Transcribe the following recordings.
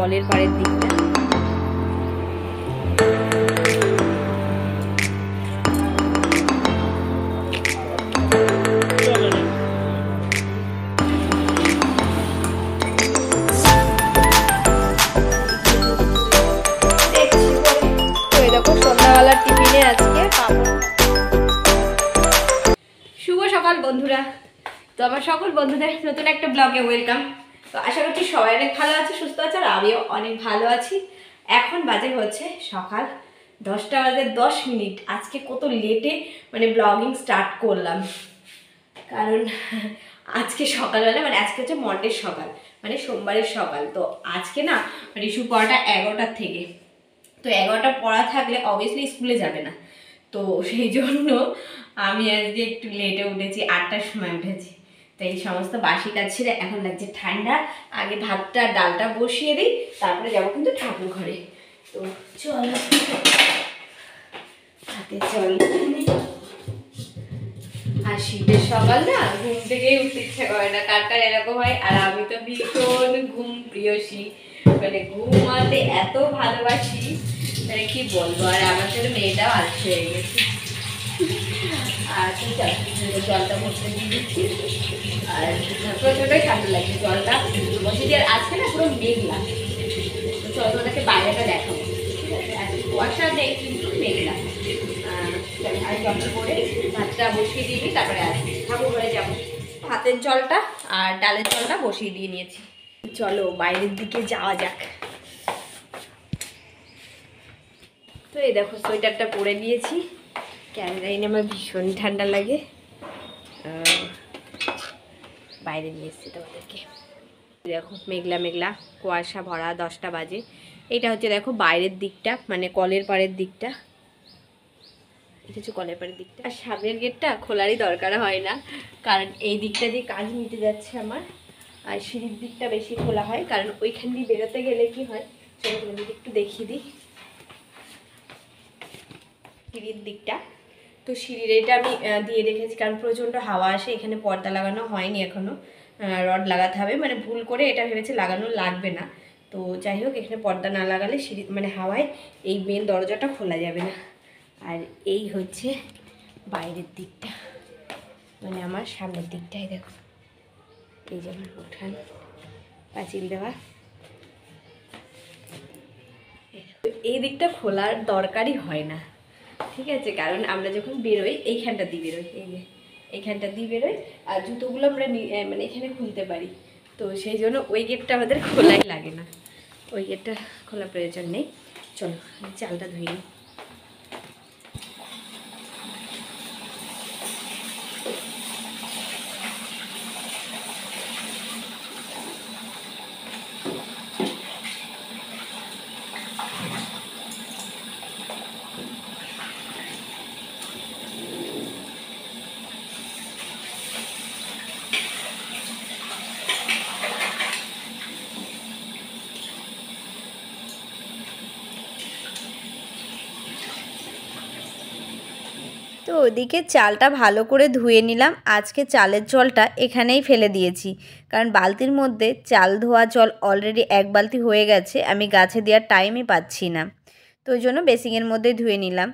কলের পাড়ের দিকটা। সন্ধ্যাবেলার টিফিনে আজকে শুভ সকাল বন্ধুরা। তো আমার সকল বন্ধুদের নতুন একটা ব্লগে ওয়েলকাম। তো আশা করছি সবাই অনেক ভালো আছে, সুস্থ আছে, আর আমিও অনেক ভালো আছি। এখন বাজে হচ্ছে সকাল 10টা বাজে 10 মিনিট। আজকে কত লেটে মানে ব্লগিং স্টার্ট করলাম, কারণ আজকে সকালবেলা মানে আজকে হচ্ছে মন্ডের সকাল, মানে সোমবারের সকাল। তো আজকে না রিশু পড়াটা 11টার থেকে, তো 11টা পড়া থাকলে অবভিয়াসলি স্কুলে যাবে না। তো সেই জন্য আমি আজকে একটু লেটে উঠেছি, 8টার সময় উঠেছি। তো এই সমস্ত বাসি কাজ ছেড়ে এখন লাগছে ঠান্ডা, আগে ভাতটা ডালটা বসিয়ে দিই, তারপরে যাবো কিন্তু ঠাকুর ঘরে। তো চলো হাতে চল। আর শীতের সকাল না ঘুম থেকেই উঠতে ইচ্ছা করে না, কার কার এরকম হয়। আর আমি তো ভীষণ ঘুম প্রিয়সী, মানে ঘুমাতে এত ভালোবাসি মানে কি বলবো। আর আমার জন্য মেয়েটাও আলসে হয়ে গেছে। আর জলটা ভরতে দিয়ে দিচ্ছি, আর প্রচন্ডই ঠান্ডা লাগছে। জলটা বসে দিয়ে আজকে না পুরো মেঘলা। তো চলো তোমাদেরকে বাইরেটা দেখাবো, ঠিক আছে? আজকে কুয়াশা নেই কিন্তু মেঘলা। আর জলটা করে ভাতটা বসিয়ে দিয়ে দিই, তারপরে আসবি ঠাকুর ঘরে যাবো। ভাতের জলটা আর ডালের জলটা বসিয়ে দিয়ে নিয়েছি। চলো বাইরের দিকে যাওয়া যাক। তো এই দেখো সোয়েটারটা পরে নিয়েছি, ক্যামেরায় নিয়ে আমার ভীষণ ঠান্ডা লাগে। বাইরে নিয়ে এসেছি তোমাদেরকে। দেখো মেঘলা মেঘলা কুয়াশা ভরা, 10টা বাজে। এটা হচ্ছে দেখো বাইরের দিকটা, মানে কলের পাড়ের দিকটা। এটা হচ্ছে কলের পাড়ের দিকটা। আর সামনের গেটটা খোলারই দরকার হয় না, কারণ এই দিকটা দিয়ে কাজ মিটে যাচ্ছে আমার। আর সিঁড়ির দিকটা বেশি খোলা হয়, কারণ ওইখান দিয়ে বেরোতে গেলে কি হয়, চলো তোমাদেরকে একটু দেখিয়ে দিই সিঁড়ির দিকটা। তো সিঁড়ির এটা আমি দিয়ে রেখেছি, কারণ প্রচণ্ড হাওয়া আসে। এখানে পর্দা লাগানো হয়নি এখনও, রড লাগাতে হবে। মানে ভুল করে এটা ভেবেছে লাগানো লাগবে না। তো যাই হোক, এখানে পর্দা না লাগালে সিঁড়ি মানে হাওয়ায় এই মেন দরজাটা খোলা যাবে না। আর এই হচ্ছে বাইরের দিকটা, মানে আমার সামনের দিকটাই দেখো, এই যেমন উঠান পাঁচিল দেওয়া। এই দিকটা খোলার দরকারই হয় না, ঠিক আছে? কারণ আমরা যখন বেরোই এইখানটা দিয়ে বেরোই, এই যে এইখানটা দিয়ে বেরোই, আর জুতোগুলো আমরা মানে এখানে খুলতে পারি। তো সেই জন্য ওই গেটটা আমাদের খোলাই লাগে না, ওই গেটটা খোলা প্রয়োজন নেই। চলো চালটা ধুয়ে নিই। তো ওদিকে চালটা ভালো করে ধুয়ে নিলাম। আজকে চালের জলটা এখানেই ফেলে দিয়েছি, কারণ বালতির মধ্যে চাল ধোয়া জল অলরেডি 1 বালতি হয়ে গেছে, আমি গাছে দেওয়ার টাইমই পাচ্ছি না। তো ওই জন্য বেসিংয়ের মধ্যে ধুয়ে নিলাম।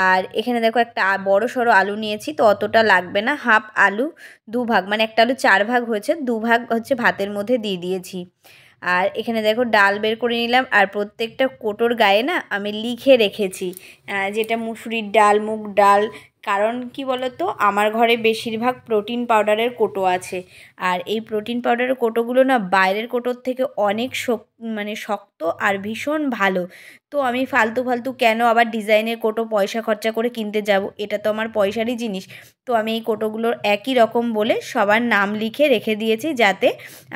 আর এখানে দেখো একটা বড় সড়ো আলু নিয়েছি, তো অতটা লাগবে না। হাফ আলু 2 ভাগ, মানে একটা আলু 4 ভাগ হয়েছে, 2 ভাগ হচ্ছে ভাতের মধ্যে দিয়ে দিয়েছি। আর এখানে দেখো ডাল বের করে নিলাম। আর প্রত্যেকটা কোটোর গায়ে না আমি লিখে রেখেছি যেটা মুসুরির ডাল, মুগ ডাল। কারণ কি বলো তো, আমার ঘরে বেশিরভাগ প্রোটিন পাউডারের কোটো আছে। আর এই প্রোটিন পাউডারের কোটোগুলো না বাইরের কোটোর থেকে অনেক মানে শক্ত আর ভীষণ ভালো। তো আমি ফালতু ফালতু কেন আবার ডিজাইনের কোটো পয়সা খরচা করে কিনতে যাব, এটা তো আমার পয়সারই জিনিস। তো আমি এই কোটোগুলোর একই রকম বলে সবার নাম লিখে রেখে দিয়েছি, যাতে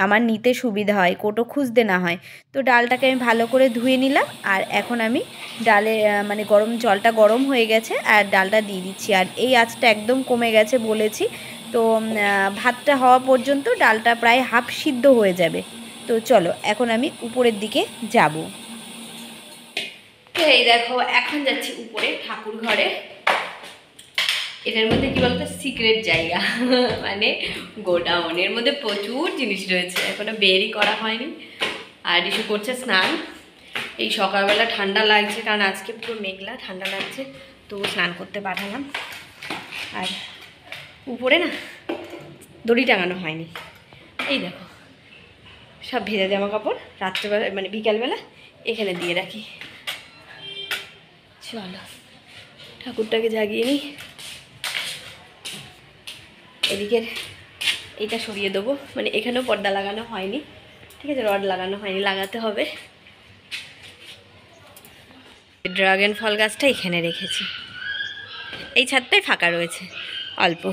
আমার নিতে সুবিধা হয়, কোটো খুঁজতে না হয়। তো ডালটাকে আমি ভালো করে ধুয়ে নিলাম। আর এখন আমি ডালে মানে গরম জলটা গরম হয়ে গেছে, আর ডালটা দিয়ে দিচ্ছি। আর এই আঁচটা একদম কমে গেছে বলেছি। তো ভাতটা হওয়া পর্যন্ত ডালটা প্রায় হাফ সিদ্ধ হয়ে যাবে। তো চলো এখন আমি উপরের দিকে যাব। তো এই দেখো এখন যাচ্ছি উপরে ঠাকুর ঘরে। এটার মধ্যে কি বলতো সিক্রেট জায়গা, মানে গোডাউনের মধ্যে প্রচুর জিনিস রয়েছে, এখনো বেরই করা হয়নি। আর ঋষু করছে স্নান। এই সকালবেলা ঠান্ডা লাগছে, কারণ আজকে পুরো মেঘলা, ঠান্ডা লাগছে, তো স্নান করতে পাঠালাম। আর উপরে না দড়ি টাঙানো হয়নি, এই দেখো সব ভেজা জামা কাপড় রাত্রেবেলা মানে বিকালবেলা এখানে দিয়ে রাখি। চলো ঠাকুরটাকে জাগিয়ে নিই। এদিকের এইটা সরিয়ে দেবো, মানে এখানেও পর্দা লাগানো হয়নি, ঠিক আছে, রড লাগানো হয়নি, লাগাতে হবে। ড্রাগন ফল গাছটা এখানে রেখেছি, এই ছাদটাই ফাঁকা রয়েছে অল্প।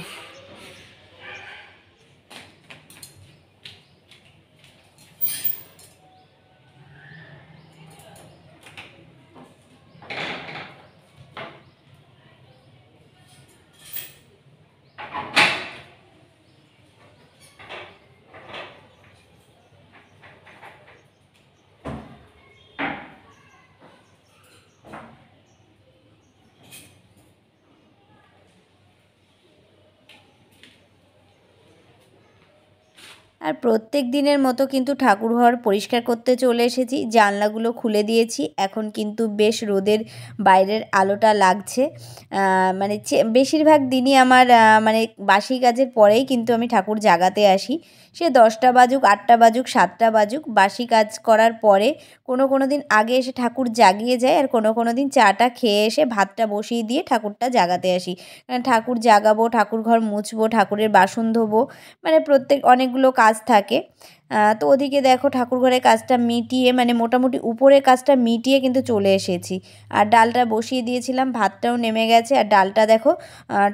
আর প্রত্যেক দিনের মতো কিন্তু ঠাকুরঘর পরিষ্কার করতে চলে এসেছি, জানলাগুলো খুলে দিয়েছি। এখন কিন্তু বেশ রোদের বাইরের আলোটা লাগছে। মানে বেশিরভাগ দিনই আমার মানে বাসি কাজের পরেই কিন্তু আমি ঠাকুর জাগাতে আসি। সে 10টা বাজুক, 8টা বাজুক, 7টা বাজুক, বাসি কাজ করার পরে কোনো দিন আগে এসে ঠাকুর জাগিয়ে যায়, আর কোনো দিন চাটা খেয়ে এসে ভাতটা বসিয়ে দিয়ে ঠাকুরটা জাগাতে আসি। কারণ ঠাকুর জাগাবো, ঠাকুর ঘর মুছবো, ঠাকুরের বাসন ধোবো, মানে অনেকগুলো কাজ থাকে। তো ওদিকে দেখো ঠাকুরঘরের কাজটা মিটিয়ে, মানে মোটামুটি উপরের কাজটা মিটিয়ে কিন্তু চলে এসেছি। আর ডালটা বসিয়ে দিয়েছিলাম, ভাতটাও নেমে গেছে। আর ডালটা দেখো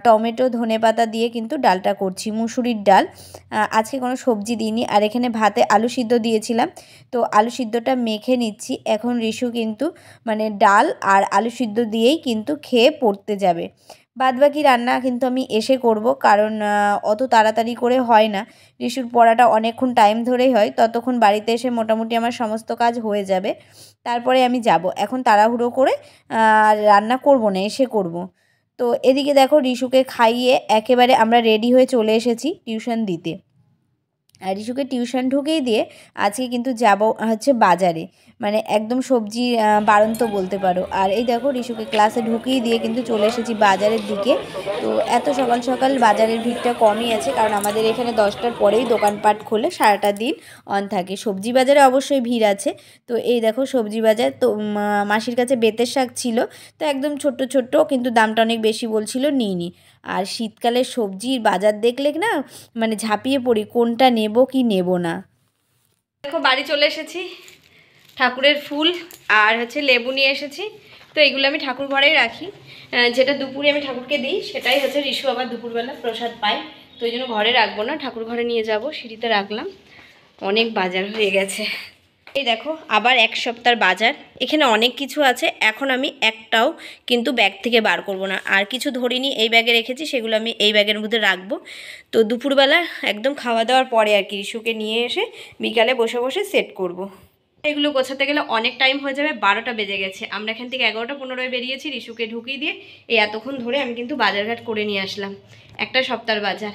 টমেটো ধনেপাতা দিয়ে কিন্তু ডালটা করছি, মুসুরির ডাল। আজকে কোনো সবজি দিইনি। আর এখানে ভাতে আলু সিদ্ধ দিয়েছিলাম, তো আলু সিদ্ধটা মেখে নিচ্ছি। এখন ঋষু কিন্তু মানে ডাল আর আলু সিদ্ধ দিয়েই কিন্তু খেয়ে পড়তে যাবে। বাদবাকি রান্না কিন্তু আমি এসে করব, কারণ অত তাড়াতাড়ি করে হয় না। ঋষুর পড়াটা অনেকক্ষণ টাইম ধরেই হয়, ততক্ষণ বাড়িতে এসে মোটামুটি আমার সমস্ত কাজ হয়ে যাবে, তারপরে আমি যাব। এখন তাড়াহুড়ো করে রান্না করব না, এসে করব। তো এদিকে দেখো ঋষুকে খাইয়ে একেবারে আমরা রেডি হয়ে চলে এসেছি টিউশন দিতে। আর ঋষুকে টিউশন ঢুকিয়ে দিয়ে আজকে কিন্তু যাব হচ্ছে বাজারে, মানে একদম সবজি বাড়ন্ত বলতে পারো। আর এই দেখো ঋষুকে ক্লাসে ঢুকিয়ে দিয়ে কিন্তু চলে এসেছি বাজারের দিকে। তো এত সকাল সকাল বাজারের ভিড়টা কমই আছে, কারণ আমাদের এখানে 10টার পরেই দোকানপাট খোলে, সারাটা দিন অন থাকে। সবজি বাজারে অবশ্যই ভিড় আছে। তো এই দেখো সবজি বাজার, তো মাসির কাছে বেতের শাক ছিল, তো একদম ছোট্ট ছোট্ট, কিন্তু দামটা অনেক বেশি বলছিল, নিইনি। আর শীতকালে সবজির বাজার দেখলে না মানে ঝাঁপিয়ে পড়ি, কোনটা নেব কি নেব না। দেখো বাড়ি চলে এসেছি, ঠাকুরের ফুল আর হচ্ছে লেবু নিয়ে এসেছি। তো এগুলো আমি ঠাকুর ঘরেই রাখি, যেটা দুপুরে আমি ঠাকুরকে দিই সেটাই হচ্ছে ঋষু আবার দুপুরবেলা প্রসাদ পাই। তো এই জন্য ঘরে রাখবো না, ঠাকুর ঘরে নিয়ে যাব, সিঁড়িতে রাখলাম। অনেক বাজার হয়ে গেছে। এই দেখো আবার এক সপ্তাহের বাজার, এখানে অনেক কিছু আছে। এখন আমি একটাও কিন্তু ব্যাগ থেকে বার করব না, আর কিছু ধরিনি, এই ব্যাগে রেখেছি, সেগুলো আমি এই ব্যাগের মধ্যে রাখবো। তো দুপুরবেলা একদম খাওয়া দাওয়ার পরে আর কি ঋষুকে নিয়ে এসে বিকালে বসে বসে সেট করব। এগুলো গোছাতে গেলে অনেক টাইম হয়ে যাবে, 12টা বেজে গেছে। আমরা এখান থেকে 11টা 15 বেরিয়েছি, ঋষুকে ঢুকিয়ে দিয়ে এই এতক্ষণ ধরে আমি কিন্তু বাজারঘাট করে নিয়ে আসলাম। একটা সপ্তাহের বাজার।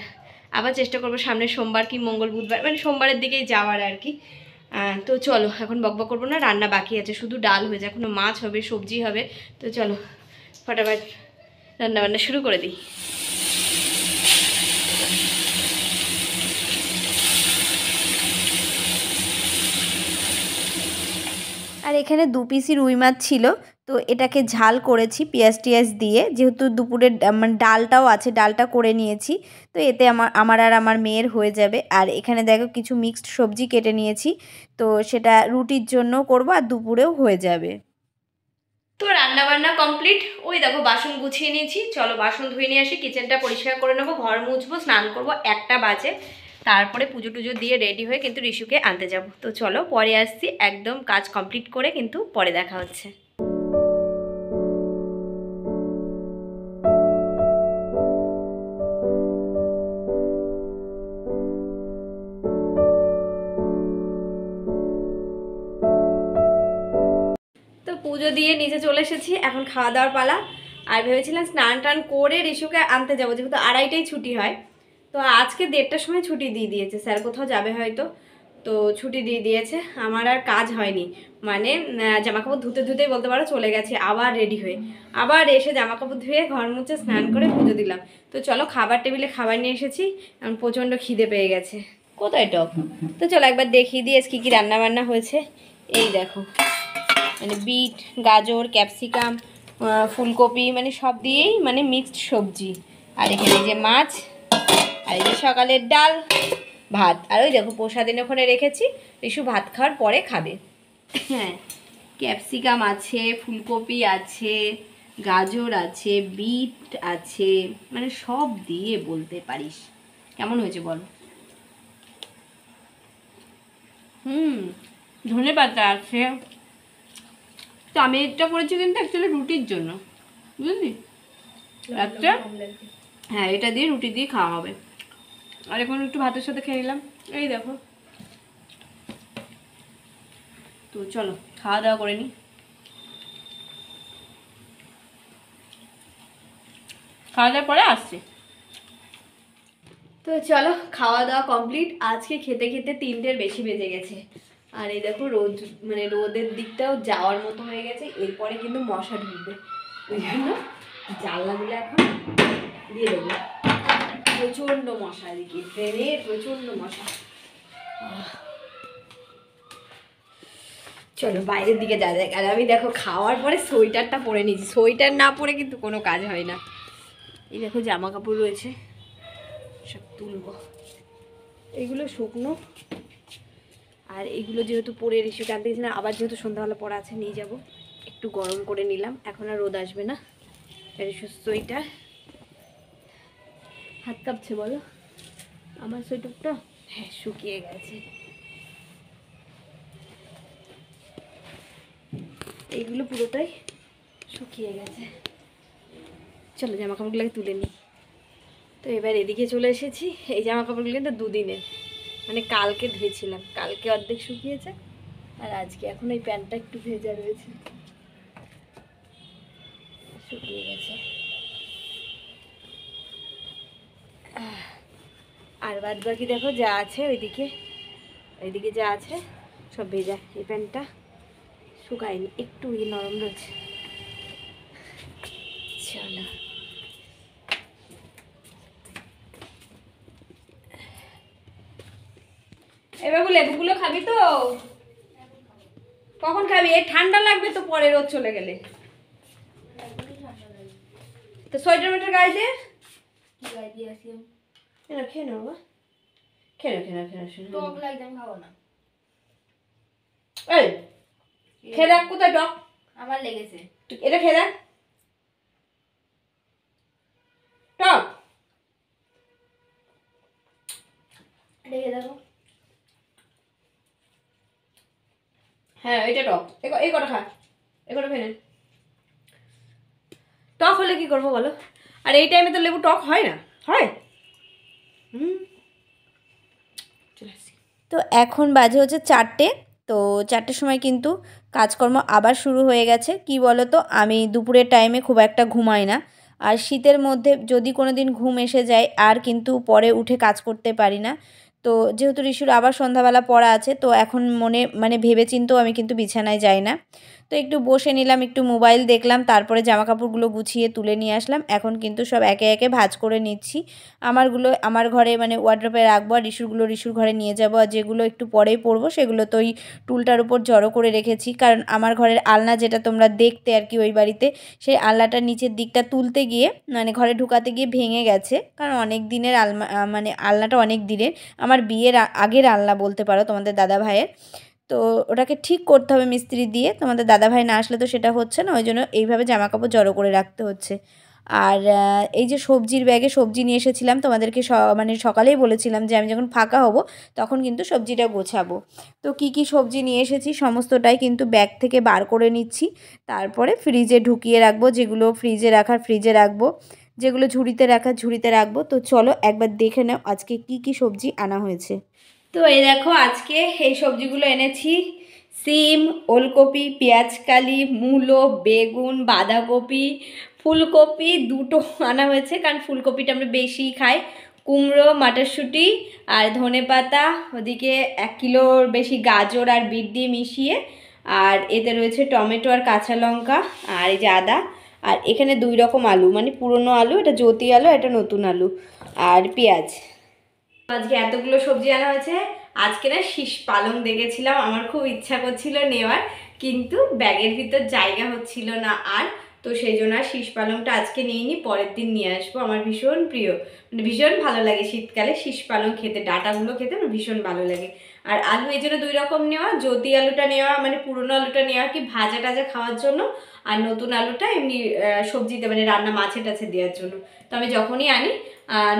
আবার চেষ্টা করবো সামনের সোমবার কি মঙ্গল বুধবার, মানে সোমবারের দিকেই যাওয়ার আর কি। তো চলো এখন বকবক করবো না, রান্না বাকি আছে, শুধু ডাল হয়ে যায়, এখনো মাছ হবে, সবজি হবে। তো চলো ফটাফট রান্নাবান্না শুরু করে দিই। আর এখানে 2 পিসি রুই মাছ ছিল, তো এটাকে ঝাল করেছি পেঁয়াজ টিয়াজ দিয়ে, যেহেতু দুপুরের মানে ডালটাও আছে, ডালটা করে নিয়েছি। তো এতে আমার আর আমার মেয়ের হয়ে যাবে। আর এখানে দেখো কিছু মিক্সড সবজি কেটে নিয়েছি, তো সেটা রুটির জন্য করব, আর দুপুরেও হয়ে যাবে। তো রান্না বান্না কমপ্লিট। ওই দেখো বাসন গুছিয়ে নিয়েছি, চলো বাসন ধুয়ে নিয়ে আসি, কিচেনটা পরিষ্কার করে নেবো, ঘর মুছবো, স্নান করবো, 1টা বাজে। তারপরে পুজো টুজো দিয়ে রেডি হয়ে কিন্তু ঋষুকে আনতে যাব। তো চলো পরে আসছি, একদম কাজ কমপ্লিট করে কিন্তু পরে দেখা হচ্ছে। তো পুজো দিয়ে নিচে চলে এসেছি, এখন খাওয়া দাওয়ার পালা। আর ভেবেছিলাম স্নান টান করে ঋষুকে আনতে যাবো, যেহেতু 2:30টায় ছুটি হয়। তো আজকে 1:30টার সময় ছুটি দিয়ে দিয়েছে, স্যার কোথাও যাবে হয়তো। তো ছুটি দিয়ে দিয়েছে, আমার আর কাজ হয়নি, মানে জামাকাপড় ধুতে ধুতেই বলতে পারো চলে গেছে আবার রেডি হয়ে, আবার এসে জামাকাপড় ধুয়ে ঘর মুছে স্নান করে পুজো দিলাম। তো চলো খাবার টেবিলে খাবার নিয়ে এসেছি, এখন প্রচণ্ড খিদে পেয়ে গেছে। কোথায় টক? তো চলো একবার দেখিয়ে দিই কী কী রান্না বান্না হয়েছে। এই দেখো, মানে বিট, গাজর, ক্যাপসিকাম, ফুলকপি, মানে সব দিয়েই মানে মিক্সড সবজি। আর এখানে যে মাছ, আর এই যে সকালের ডাল, ভাত। আর ওই দেখো প্রসাদিন ওখানে রেখেছি, রিশু ভাত খাওয়ার পরে খাবে। হ্যাঁ, ক্যাপসিকাম আছে, ফুলকপি আছে, গাজর আছে, বিট আছে, মানে সব দিয়ে বলতে পারিস। কেমন হয়েছে বল? ধনে পাতা আছে। তো আমি এটা করেছি কিন্তু অ্যাকচুয়ালি রুটির জন্য, বুঝলি? একটা, হ্যাঁ এটা দিয়ে রুটি দিয়ে খাওয়া হবে। আর এখন একটু ভাতের সাথে খেয়ে নিলাম, এই দেখো। তো চলো খাওয়া দাওয়া করে নিই। খাওয়া দাওয়ার পরে আসছি। তো চলো খাওয়া দাওয়া কমপ্লিট। আজকে খেতে খেতে 3টের বেশি বেজে গেছে। আর এই দেখো রোদ, মানে রোদের দিকটাও যাওয়ার মতো হয়ে গেছে, এরপরে কিন্তু মশা ঢুকবে, ওই জন্য জানলাগুলো এখন দিয়ে দেবো। প্রচণ্ড মশা এদিকে, ট্রেনে প্রচণ্ড মশা। চলো বাইরের দিকে যা যাক। আর আমি দেখো খাওয়ার পরে সোয়েটারটা পরে নিয়েছি, সোয়েটার না পরে কিন্তু কোনো কাজ হয় না। এই দেখো জামা কাপড় রয়েছে, সব তুলবো, এইগুলো শুকনো। আর এইগুলো যেহেতু পরে রিসু টানতে গেছি না, আবার যেহেতু সন্ধ্যাবেলা পরা আছে নিয়ে যাব, একটু গরম করে নিলাম, এখন আর রোদ আসবে না। রিসু সোয়েটার, হাত কাঁপছে বলো? আমার সোয়েটারটা হ্যাঁ শুকিয়ে গেছে। এইগুলো পুরোটাই শুকিয়ে গেছে। চলো জামা কাপড়গুলোকে তুলে নিই। তো এবার এদিকে চলে এসেছি। এই জামা কাপড়গুলো কিন্তু দুদিনের, মানে কালকে ধুয়েছিলাম, কালকে অর্ধেক শুকিয়েছে, আর আজকে এখন এই প্যান্টটা একটু ভেজা রয়েছে, শুকিয়ে গেছে। আর বাদ বাকি দেখো যা আছে ওইদিকে যা আছে সব ভেজা। এই প্যান্টটা শুকায়নি, একটু নরম রয়েছে। চলো এবার লেবুগুলো খাবি তো? কখন খাবি? এই ঠান্ডা লাগবে তো পরে রোদ চলে গেলে। তো সোয়েটার মেটার গায়ে দে, খেয়ে নেবো বাবা, খেয়ে টক লাগবে, আমি খাবো না। এই খেয়ে দেখ, কোথায় টক? আমার লেগেছে, এটা খেয়ে দেখ টক, দেখে দেখো। হ্যাঁ এটা টক, এই কটা খা, এই কটা খেয়ে নে। টক হলে কি করবো বলো? আর এই টাইমে তো লেবু টক হয় না, হয়? তো এখন বাজে হচ্ছে 4টে। তো 4টের সময় কিন্তু কাজকর্ম আবার শুরু হয়ে গেছে। কি বলো তো, আমি দুপুরের টাইমে খুব একটা ঘুমাই না, আর শীতের মধ্যে যদি কোনো দিন ঘুম এসে যায় আর কিন্তু পরে উঠে কাজ করতে পারি না। তো যেহেতু রিশুর আবার সন্ধ্যাবেলা পড়া আছে, তো এখন মানে ভেবেচিন্তেও আমি কিন্তু বিছানায় যাই না। তো একটু বসে নিলাম, একটু মোবাইল দেখলাম, তারপরে জামাকাপড়গুলো গুছিয়ে তুলে নিয়ে আসলাম। এখন কিন্তু সব একে একে ভাঁজ করে নিচ্ছি। আমারগুলো আমার ঘরে মানে ওয়ার্ড্রপে রাখবো, আর রিশুরগুলো রিশুর ঘরে নিয়ে যাবো, আর যেগুলো একটু পরেই পরবো সেগুলো তো ওই টুলটার উপর জড়ো করে রেখেছি। কারণ আমার ঘরের আলনা যেটা তোমরা দেখতে আর কি ওই বাড়িতে, সেই আলনাটার নিচের দিকটা তুলতে গিয়ে মানে ঘরে ঢুকাতে গিয়ে ভেঙে গেছে। কারণ অনেক দিনের মানে আলনাটা অনেক দিনের, আমার বিয়ের আগের আলনা বলতে পারো তোমাদের দাদা ভাইয়ের। তো ওটাকে ঠিক করতে হবে মিস্ত্রি দিয়ে, তোমাদের দাদাভাই না আসলে তো সেটা হচ্ছে না, ওই জন্য এইভাবে জামাকাপড় জড়ো করে রাখতে হচ্ছে। আর এই যে সবজির ব্যাগে সবজি নিয়ে এসেছিলাম, তোমাদেরকে মানে সকালেই বলেছিলাম যে আমি যখন ফাঁকা হব তখন কিন্তু সবজিটা গোছাবো। তো কি কি সবজি নিয়ে এসেছি সমস্তটাই কিন্তু ব্যাগ থেকে বার করে নিচ্ছি, তারপরে ফ্রিজে ঢুকিয়ে রাখবো, যেগুলো ফ্রিজে রাখার ফ্রিজে রাখবো, যেগুলো ঝুড়িতে রাখার ঝুড়িতে রাখবো। তো চলো একবার দেখে নাও আজকে কি কি সবজি আনা হয়েছে। তো এই দেখো আজকে এই সবজিগুলো এনেছি, সিম, ওলকপি, পেঁয়াজকালি, মূলো, বেগুন, বাঁধাকপি, ফুলকপি দুটো আনা হয়েছে, কারণ ফুলকপিটা আমরা বেশি খাই, কুমড়ো, মটরশুঁটি আর ধনেপাতা, ওদিকে 1 কিলোর বেশি গাজর আর বিট দিয়ে মিশিয়ে, আর এতে রয়েছে টমেটো আর কাঁচা লঙ্কা, আর এই যে আদা, আর এখানে 2 রকম আলু, মানে পুরনো আলু, এটা জ্যোতি আলু, এটা নতুন আলু, আর পেঁয়াজ। আজকে এতগুলো সবজি আনা হয়েছে। আজকে না শীষ পালং দেখেছিলাম, আমার খুব ইচ্ছা করছিল নেওয়ার, কিন্তু ব্যাগের ভিতর জায়গা হচ্ছিল না আর, তো সেই জন্য আর শীষ পালংটা আজকে নিইনি, পরের দিন নিয়ে আসবো। আমার ভীষণ প্রিয়, মানে ভীষণ ভালো লাগে শীতকালে শীষ পালং খেতে, ডাঁটাগুলো খেতে আমার ভীষণ ভালো লাগে। আর আলু এই জন্য 2 রকম নেওয়া, জ্যোতি আলুটা নেওয়া মানে পুরনো আলুটা নেওয়া কি ভাজা টাজা খাওয়ার জন্য, আর নতুন আলুটা এমনি সবজিতে মানে রান্না মাছে টাছে দেওয়ার জন্য। তো আমি যখনই আনি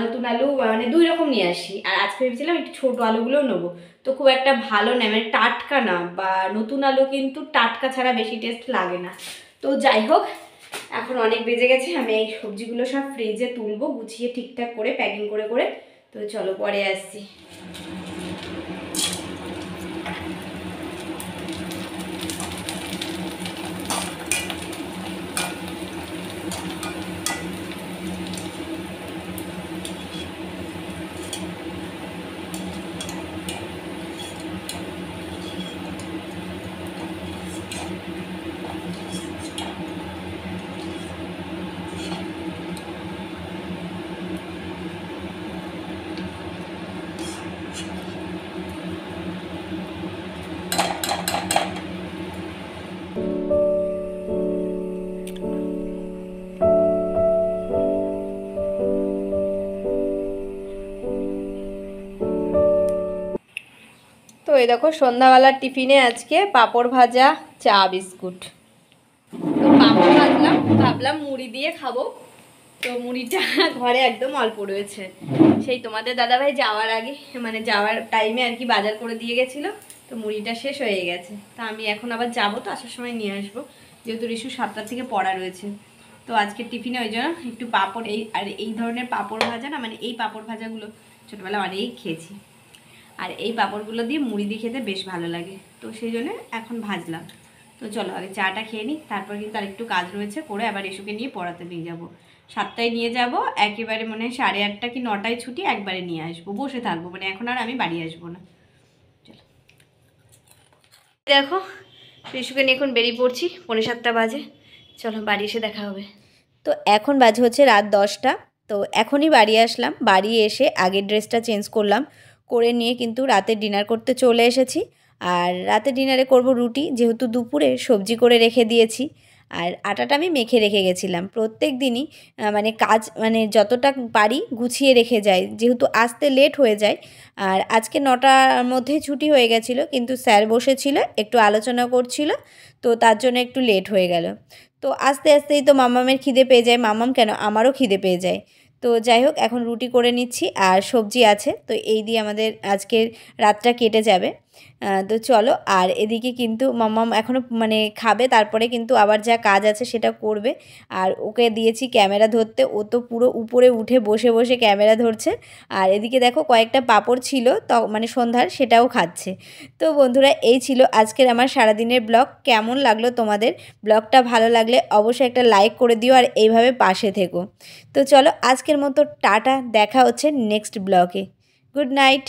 নতুন আলু মানে 2 রকম নিয়ে আসি, আর আজকে ভেবেছিলাম একটু ছোটো আলুগুলোও নেবো। তো খুব একটা ভালো না, মানে টাটকা না, বা নতুন আলু কিন্তু টাটকা ছাড়া বেশি টেস্ট লাগে না। তো যাই হোক, এখন অনেক বেজে গেছে, আমি এই সবজিগুলো সব ফ্রিজে তুলবো গুছিয়ে ঠিকঠাক করে প্যাকিং করে করে। তো চলো পরে আসছি। তো এই দেখো সন্ধ্যাবেলার টিফিনে আজকে পাঁপড় ভাজা, চা, বিস্কুট। তো পাঁপড় ভাজলাম, ভাবলাম মুড়ি দিয়ে খাবো, তো মুড়িটা ঘরে একদম অল্প রয়েছে, সেই তোমাদের দাদাভাই যাওয়ার আগে মানে যাওয়ার টাইমে আর কি বাজার করে দিয়ে গেছিলো, তো মুড়িটা শেষ হয়ে গেছে। তো আমি এখন আবার যাবো, তো আসার সময় নিয়ে আসবো, যেহেতু রিশু 7টা থেকে পড়া রয়েছে। তো আজকের টিফিনে ওই জন্য একটু পাঁপড়, এই ধরনের পাঁপড় ভাজা না, মানে এই পাঁপড় ভাজাগুলো ছোটোবেলা অনেক খেয়েছি, আর এই পাঁপড়গুলো দিয়ে মুড়ি দিয়ে খেতে বেশ ভালো লাগে, তো সেই জন্য এখন ভাজলাম। তো চলো আগে চাটা খেয়ে নিই, তারপর কিন্তু আর একটু কাজ রয়েছে করে আবার রিশুকে নিয়ে পড়াতে নিয়ে যাব। 7টায় নিয়ে যাব, একেবারে মনে হয় 8:30 কি 9টায় ছুটি, একবারে নিয়ে আসবো, বসে থাকবো, মানে এখন আর আমি বাড়ি আসবো না। চলো দেখো রিশুকে নিয়ে এখন বেরিয়ে পড়ছি, 6:45 বাজে, চলো বাড়ি এসে দেখা হবে। তো এখন বাজে হচ্ছে রাত 10টা, তো এখনই বাড়ি আসলাম, বাড়ি এসে আগের ড্রেসটা চেঞ্জ করলাম, করে নিয়ে কিন্তু রাতে ডিনার করতে চলে এসেছি। আর রাতে ডিনারে করব রুটি, যেহেতু দুপুরে সবজি করে রেখে দিয়েছি, আর আটাটা আমি মেখে রেখে গেছিলাম। প্রত্যেক দিনই মানে কাজ মানে যতটা পারি গুছিয়ে রেখে যাই, যেহেতু আসতে লেট হয়ে যায়। আর আজকে 9টার মধ্যেই ছুটি হয়ে গেছিলো, কিন্তু স্যার বসেছিল একটু আলোচনা করছিল, তো তার জন্য একটু লেট হয়ে গেল। তো আস্তে আস্তেই তো মাম্মামের খিদে পেয়ে যায়, মাম্মাম কেন আমারও খিদে পেয়ে যায়। তো যাই হোক এখন রুটি করে নিচ্ছি, আর সবজি আছে, তো এই দিয়ে আমাদের আজকের রাতটা কেটে যাবে। তো চলো, আর এদিকে কিন্তু মাম্মাম এখনও মানে খাবে, তারপরে কিন্তু আবার যা কাজ আছে সেটা করবে। আর ওকে দিয়েছি ক্যামেরা ধরতে, ও তো পুরো উপরে উঠে বসে বসে ক্যামেরা ধরছে। আর এদিকে দেখো কয়েকটা পাঁপড় ছিল তো মানে সন্ধ্যার, সেটাও খাচ্ছে। তো বন্ধুরা এই ছিল আজকের আমার সারাদিনের ব্লগ। কেমন লাগলো তোমাদের? ব্লগটা ভালো লাগলে অবশ্যই একটা লাইক করে দিও, আর এইভাবে পাশে থেকো। তো চলো আজকের মতো টাটা, দেখা হচ্ছে নেক্সট ব্লগে। Good night.